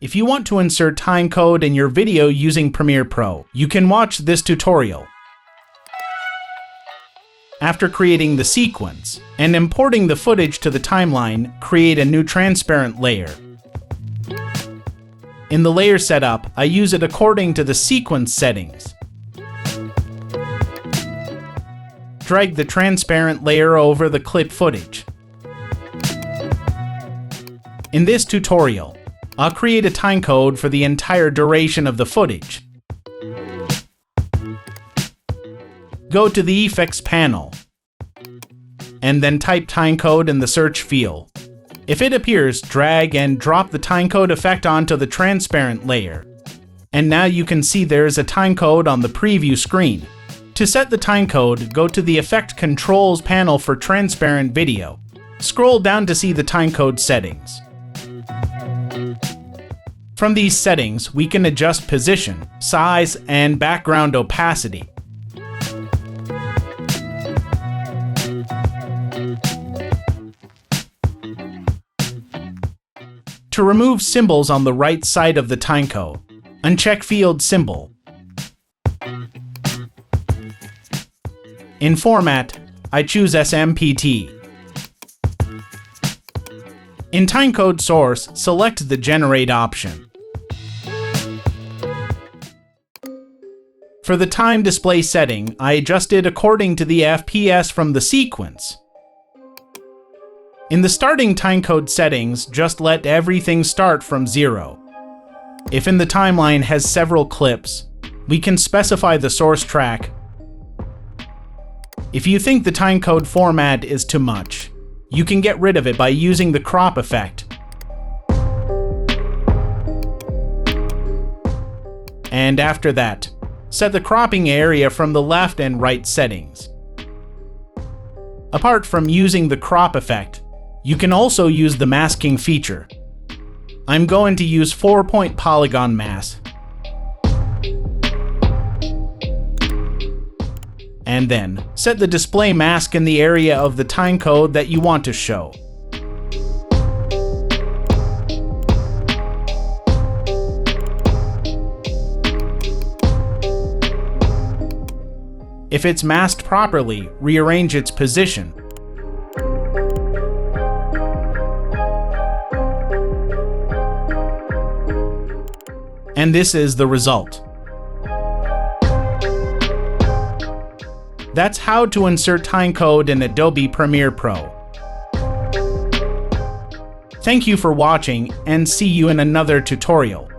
If you want to insert timecode in your video using Premiere Pro, you can watch this tutorial. After creating the sequence and importing the footage to the timeline, create a new transparent layer. In the layer setup, I use it according to the sequence settings. Drag the transparent layer over the clip footage. In this tutorial, I'll create a timecode for the entire duration of the footage. Go to the Effects panel, and then type timecode in the search field. If it appears, drag and drop the timecode effect onto the transparent layer. And now you can see there is a timecode on the preview screen. To set the timecode, go to the Effect Controls panel for transparent video. Scroll down to see the timecode settings. From these settings, we can adjust position, size, and background opacity. To remove symbols on the right side of the timecode, uncheck Field Symbol. In Format, I choose SMPT. In Timecode Source, select the Generate option. For the time display setting, I adjust it according to the FPS from the sequence. In the starting timecode settings, just let everything start from 0. If in the timeline has several clips, we can specify the source track. If you think the timecode format is too much, you can get rid of it by using the crop effect. And after that, set the cropping area from the left and right settings. Apart from using the crop effect, you can also use the masking feature. I'm going to use 4-point polygon mask. And then, set the display mask in the area of the timecode that you want to show. If it's masked properly, rearrange its position. And this is the result. That's how to insert timecode in Adobe Premiere Pro. Thank you for watching, and see you in another tutorial.